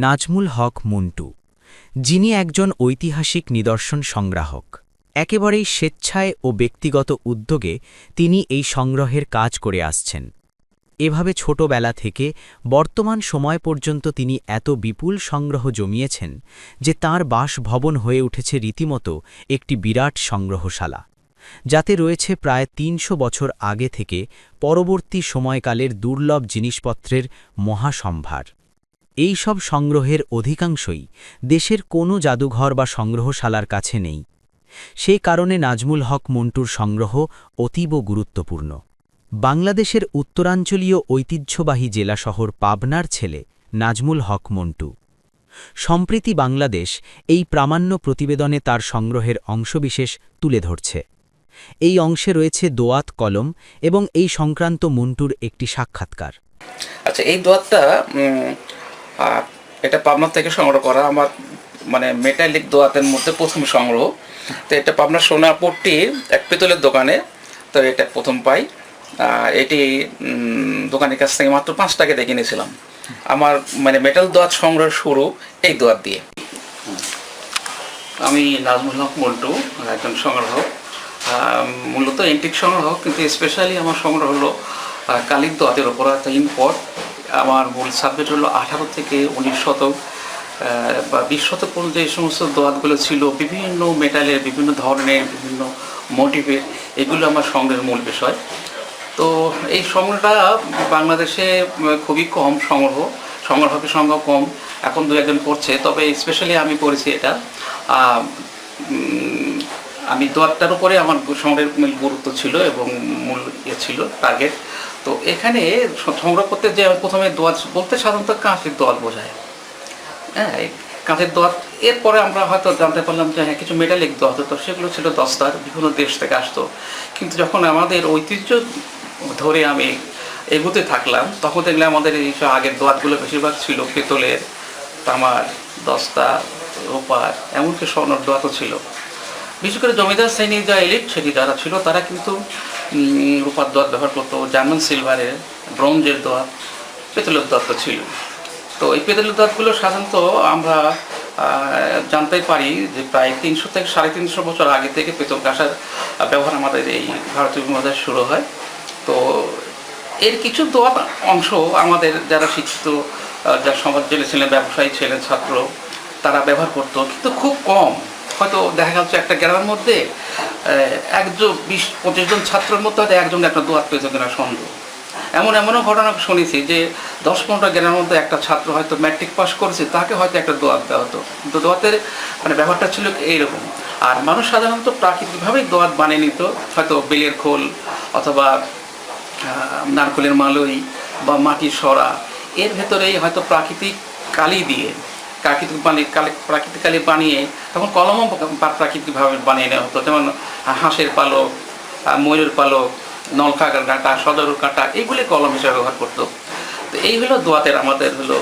নাজমুল হক মন্টু, যিনি একজন ঐতিহাসিক নিদর্শন সংগ্রাহক। একেবারেই স্বেচ্ছায় ও ব্যক্তিগত উদ্যোগে তিনি এই সংগ্রহের কাজ করে আসছেন। এভাবে ছোটবেলা থেকে বর্তমান সময় পর্যন্ত তিনি এত বিপুল সংগ্রহ জমিয়েছেন যে তাঁর বাসভবন হয়ে উঠেছে রীতিমতো একটি বিরাট সংগ্রহশালা, যাতে রয়েছে প্রায় ৩০০ বছর আগে থেকে পরবর্তী সময়কালের দুর্লভ জিনিসপত্রের মহাসম্ভার। এই সব সংগ্রহের অধিকাংশই দেশের কোনো জাদুঘর বা সংগ্রহশালার কাছে নেই। সেই কারণে নাজমুল হক মন্টুর সংগ্রহ অতীব গুরুত্বপূর্ণ। বাংলাদেশের উত্তরাঞ্চলীয় ঐতিহ্যবাহী জেলা শহর পাবনার ছেলে নাজমুল হক মন্টু। সম্প্রতি বাংলাদেশ এই প্রামাণ্য প্রতিবেদনে তার সংগ্রহের অংশবিশেষ তুলে ধরছে। এই অংশে রয়েছে দোয়াত কলম এবং এই সংক্রান্ত মন্টুর একটি সাক্ষাৎকার। আচ্ছা, এই দোয়াতটা এটা পাবনা থেকে সংগ্রহ করা, আমার মেটালিক দোয়াতের মধ্যে প্রথম সংগ্রহ। তো এটা পাবনা সোনারপট্টির এক পেতলের দোকানে তো এটা প্রথম পাই। এটি দোকানের কাছ থেকে মাত্র 5 টাকা দিয়ে কিনেছিলাম। আমার মেটাল দোয়াত সংগ্রহ শুরু এই দোয়াত দিয়ে। আমি নাজমুল হক মন্টু, একজন সংগ্রাহক, মূলত এন্টিক সংগ্রাহক, কিন্তু স্পেশালি আমার সংগ্রহ হলো কালির দোয়াতের ওপর একটা ইম্পোর্ট। আমার মূল সাবজেক্ট হলো 18 থেকে 19 শতক বা 20 শতক পর্যন্ত যে সমস্ত দোয়াতগুলো ছিল, বিভিন্ন মেটালের, বিভিন্ন ধরনের, বিভিন্ন মোটিভের, এগুলো আমার সংগ্রহের মূল বিষয়। তো এই সংগ্রহটা বাংলাদেশে খুবই কম, সংগ্রাহকের সংখ্যা কম, এখন 2-1 করছে। তবে স্পেশালি আমি করেছি এটা। আমি দোয়াতটার উপরে আমার সংগ্রহের মূল গুরুত্ব ছিল এবং মূল ছিল টার্গেট। তো এখানে সংগ্রহ করতে যে আমি প্রথমে দোয়াত বলতে সাধারণত কাঁচের দোয়াত বোঝায়। হ্যাঁ, কাঁচের দোয়াত। এরপরে আমরা হয়তো জানতে পারলাম যে হ্যাঁ, কিছু মেটালিক দোয়াত হতো, সেগুলো ছিল দস্তার, বিভিন্ন দেশ থেকে আসতো। কিন্তু যখন আমাদের ঐতিহ্য ধরে আমি এগোতে থাকলাম, তখন দেখলাম আমাদের এই সব আগের দোয়াতগুলো বেশিরভাগ ছিল পেতলের, তামার, দস্তা, রূপার, এমনকি স্বর্ণর দোয়াতও ছিল। বিশেষ করে জমিদার শ্রেণীর যা এলিট সেটি যারা ছিল, তারা কিন্তু রূপার দোয়াত ব্যবহার করতো, জার্মান সিলভারের, ব্রোঞ্জের দোয়াত, পেতলের দোয়াত ছিল। তো এই পেতলের দোয়াতগুলো সাধারণত আমরা জানতে পারি যে প্রায় 300 থেকে 350 বছর আগে থেকে পেতল কাঁসার ব্যবহার আমাদের এই ভারতীয় উপমহাদেশে শুরু হয়। তো এর কিছু দোয়াত অংশ আমাদের যারা শিক্ষিত, যারা সমাজ জেলে ছিলেন, ব্যবসায়ী ছিলেন, ছাত্র, তারা ব্যবহার করতো, কিন্তু খুব কম। হয়তো দেখা যাচ্ছে একটা গ্রামের মধ্যে 20-25 জন ছাত্রের মধ্যে হয়তো একজন একটা দোয়াত পেয়েছে কিনা সন্দেহ। এমনও ঘটনা শুনেছি যে 10-15টা গ্রামের মধ্যে একটা ছাত্র হয়তো ম্যাট্রিক পাস করেছে, তাকে হয়তো একটা দোয়াত দেওয়া হতো। কিন্তু দোয়াতের ব্যাপারটা ছিল এইরকম। আর মানুষ সাধারণত প্রাকৃতিকভাবেই দোয়াত বানিয়ে নিত, হয়তো বেলের খোল অথবা নারকেলের মালই বা মাটির সরা, এর ভেতরেই হয়তো প্রাকৃতিক কালি দিয়ে প্রাকৃতিক কালি বানিয়ে, তখন কলমও প্রাকৃতিকভাবে বানিয়ে নেওয়া হতো। যেমন হাঁসের পালক, ময়ূরের পালক, নলখাগড় কাঁটা, সদরের কাঁটা, এইগুলি কলম হিসেবে ব্যবহার করতো। তো এই হলো দোয়াতের, আমাদের হলো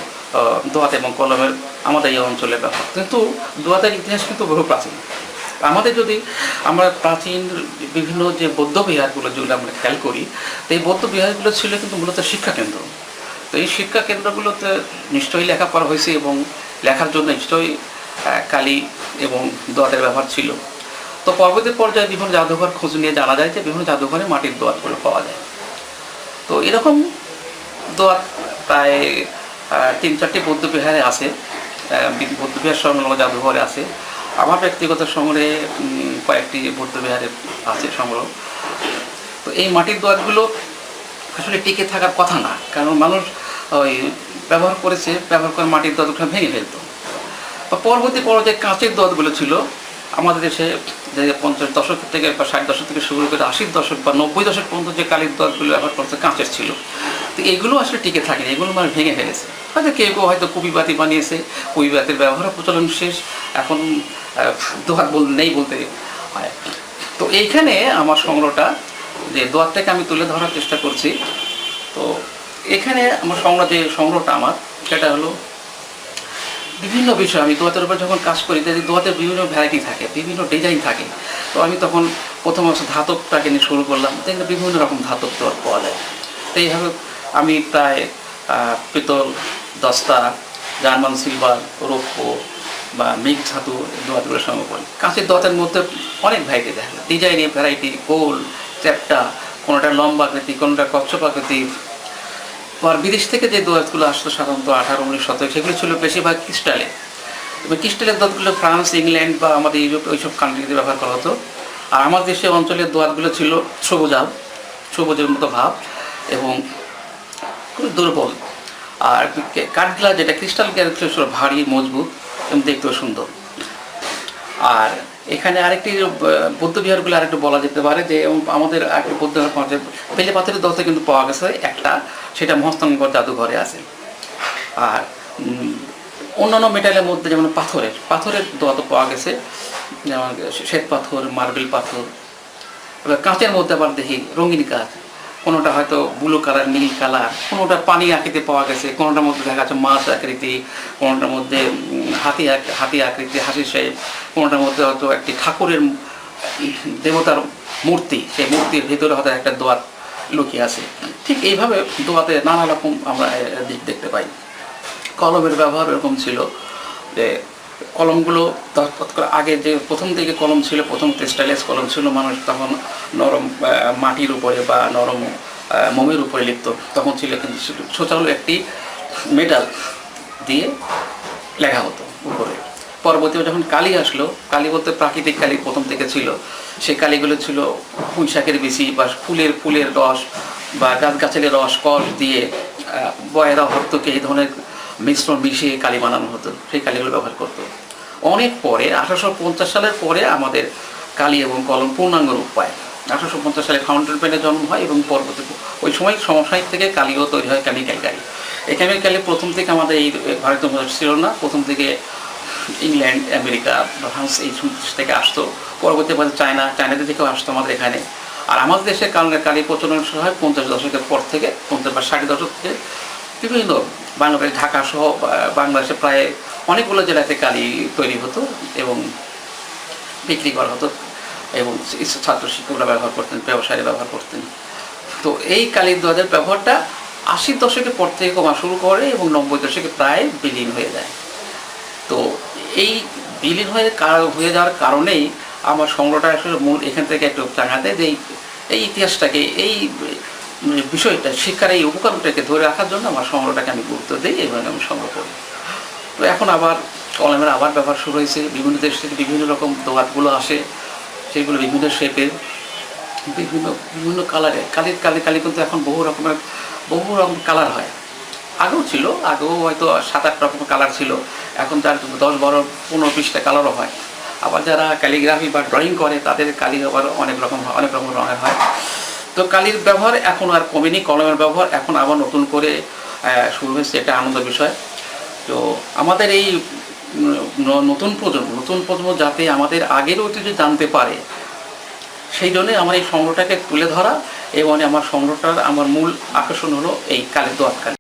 দোয়াত এবং কলমের আমাদের এই অঞ্চলের ব্যাপার। কিন্তু দোয়াতের ইতিহাস কিন্তু বহু প্রাচীন। আমাদের যদি আমরা প্রাচীন বিভিন্ন যে বৌদ্ধ বিহারগুলো যেগুলো আমরা খেয়াল করি, তো এই বৌদ্ধ বিহারগুলো ছিল কিন্তু মূলত শিক্ষাকেন্দ্র। তো এই শিক্ষা কেন্দ্রগুলোতে নিশ্চয়ই লেখাপড়া হয়েছে এবং লেখার জন্য নিশ্চয়ই কালি এবং দোয়াতের ব্যবহার ছিল। তো পরবর্তী পর্যায়ে বিভিন্ন জাদুঘর খোঁজ নিয়ে জানা যায় যে বিভিন্ন জাদুঘরে মাটির দোয়াতগুলো পাওয়া যায়। তো এরকম দোয়াত প্রায় 3-4টি বৌদ্ধ বিহারে আছে, বৌদ্ধ বিহার সংলগ্ন জাদুঘরে আছে। আমার ব্যক্তিগত সংগ্রহে কয়েকটি বৌদ্ধ বিহারে আছে সংগ্রহ। তো এই মাটির দোয়াতগুলো আসলে টিকে থাকার কথা না, কারণ মানুষ ওই ব্যবহার করে মাটির দোয়াতগুলো ভেঙে ফেলতো। তো পরবর্তী পর্যায়ে কাঁচের দোয়াতগুলো ছিল আমাদের দেশে, যে 50 দশক থেকে বা 60 দশক থেকে শুরু করে 80 দশক বা 90 দশক পর্যন্ত যে কালির দোয়াতগুলো ব্যবহার করছে কাঁচের ছিল। তো এগুলো আসলে টিকে থাকেনি, এগুলো মানে ভেঙে ফেলেছে। হয়তো কেউ হয়তো কুপিবাতি বানিয়েছে, কুপিবাতির ব্যবহারও প্রচলন শেষ, এখন দোয়াত নেই বলতে হয়। তো এইখানে আমার সংগ্রহটা, যে দোয়াতটাকে আমি তুলে ধরার চেষ্টা করছি। তো এখানে আমার সংগ্রহটা আমার সেটা হলো বিভিন্ন বিষয়। আমি দোয়াতের উপর যখন কাজ করি, দোয়াতের বিভিন্ন ভ্যারাইটি থাকে, বিভিন্ন ডিজাইন থাকে। তো আমি তখন প্রথম ধাতবটাকে নিয়ে শুরু করলাম, দেখলে বিভিন্ন রকম ধাতব দোয়াত পাওয়া যায়। তো এইভাবে আমি প্রায় পেতল, দস্তা, জার্মান সিলভার, রৌপ্য বা মিক্স ধাতু দোয়াতগুলো সংগ্রহ করি। কাঁচের দোয়াতের মধ্যে অনেক ভ্যারাইটি দেখা যায়, ডিজাইনের ভ্যারাইটি, গোল, চ্যাপ্টা, কোনোটা লম্বা আকৃতি, কোনোটা কচ্ছপ আকৃতি। আর বিদেশ থেকে যে দোয়াতগুলো আসতো সাধারণত 18-19 শতক, সেগুলো ছিল বেশিরভাগ ক্রিস্টালে। এবং ক্রিস্টালের দোয়াতগুলো ফ্রান্স, ইংল্যান্ড বা আমাদের ইউরোপ ওইসব কান্ট্রিতে ব্যবহার করা হতো। আর আমার দেশের অঞ্চলের দোয়াতগুলো ছিল সবুজের মতো ভাব এবং খুব দুর্বল। আর কাঠগুলা যেটা ক্রিস্টাল গ্লাস ছিল ভারী, মজবুত এবং দেখতেও সুন্দর। আর এখানে আরেকটি বৌদ্ধবিহারগুলো আরেকটু বলা যেতে পারে যে আমাদের একটা বৌদ্ধবিহার পাওয়া যায়, বেলে পাথরের দোয়াতে কিন্তু পাওয়া গেছে একটা, সেটা মহস্তানগড় জাদুঘরে আছে। আর অন্যান্য মেটালের মধ্যে যেমন পাথরের দোয়া তো পাওয়া গেছে, যেমন শ্বেত পাথর, মার্বেল পাথর। এবার কাঁচের মধ্যে আবার দেখি রঙিন কাঁচ, কোনোটা হয়তো ব্লু কালার, নীল কালার, কোনোটা পানি আকৃতি পাওয়া গেছে, কোনোটার মধ্যে দেখা যাচ্ছে মাছ আকৃতি, কোনোটার মধ্যে হাতি আকৃতি, হাসির শেপ, কোনোটার মধ্যে হয়তো একটি ঠাকুরের দেবতার মূর্তি, সেই মূর্তির ভিতরে হয়তো একটা দোয়াত লুকিয়ে আছে। ঠিক এইভাবে দোয়াতে নানা রকম আমরা দিক দেখতে পাই। কলমের ব্যবহার এরকম ছিল যে কলমগুলো আগে যে প্রথম দিকে কলম ছিল, প্রথম স্টাইলিশ কলম ছিল, মানুষ তখন নরম মাটির উপরে বা নরম মোমের উপরে লিখত, তখন ছিল কিন্তু সোচালো একটি মেটাল দিয়ে লেখা হতো উপরে। পরবর্তীতে যখন কালি আসলো, কালি বলতে প্রাকৃতিক কালি প্রথম থেকে ছিল, সেই কালিগুলো ছিল পুঁই শাকের বিচি বা ফুলের রস বা গাছগাছালির রস কষ দিয়ে বয়েরা হত্যকে এই ধরনের মিশ্রণ মিশিয়ে কালি বানানো হতো, সেই কালিগুলো ব্যবহার করতো। অনেক পরে 1850 সালের পরে আমাদের কালি এবং কলম পূর্ণাঙ্গ রূপ পায়। 1850 সালে ফাউন্টেন পেনের জন্ম হয় এবং পরবর্তী ওই সময় সমসাময়িক থেকে কালিও তৈরি হয়, কেমিক্যাল কালি। এই কেমিক্যাল কালি প্রথম থেকে আমাদের এই ভারতীয় মধ্যে ছিল না, প্রথম থেকে ইংল্যান্ড, আমেরিকা, ফ্রান্স এই দেশ থেকে আসতো, পরবর্তী চায়নাতে থেকেও আসতো আমাদের এখানে। আর আমাদের দেশের কারণে কালি প্রচলন শুরু হয় 50 দশকের পর থেকে, 50 বা 60 দশক থেকে। বিভিন্ন বাংলাদেশ, ঢাকা সহ বাংলাদেশে প্রায় অনেকগুলো জেলাতে কালি তৈরি হতো এবং বিক্রি করা হতো এবং ছাত্র শিক্ষকরা ব্যবহার করতেন, ব্যবসায়ীরা ব্যবহার করতেন। তো এই কালির দোয়াতের ব্যবহারটা 80 দশকের পর থেকে কমা শুরু করে এবং 90 দশকে প্রায় বিলীন হয়ে যায়। তো এই বিলীন হয়ে যাওয়ার কারণেই আমার সংগ্রহটা আসলে মূল এখান থেকে একটু জানাতে যে এই ইতিহাসটাকে, এই বিষয়টা, শিক্ষার এই উপকরণটাকে ধরে রাখার জন্য আমার সংগ্রহটাকে আমি গুরুত্ব দিই এবং আমি সংগ্রহ করি। তো এখন আবার কলমের আবার ব্যবহার শুরু হয়েছে, বিভিন্ন দেশ থেকে বিভিন্ন রকম দোয়াতগুলো আসে, সেগুলো বিভিন্ন শেপের, বিভিন্ন কালারের। কালি কিন্তু এখন বহু রকম কালার হয়। আগেও ছিল, আগেও হয়তো 7-8 রকম কালার ছিল, এখন তার 10-12-15-20টা কালারও হয়। আবার যারা ক্যালিগ্রাফি বা ড্রয়িং করে তাদের কালি আবার অনেক রকম রঙের হয়। তো কালির ব্যবহার এখন আর কমেনি, কলমের ব্যবহার এখন আবার নতুন করে শুরু হয়েছে, এটা আনন্দ বিষয়। তো আমাদের এই নতুন প্রজন্ম যাতে আমাদের আগের ঐতিহ্য জানতে পারে, সেই জন্যই আমার এই সংগ্রহটাকে তুলে ধরা এবং আমার সংগ্রহটার আমার মূল আকর্ষণ হলো এই কালির দোয়াত কালি।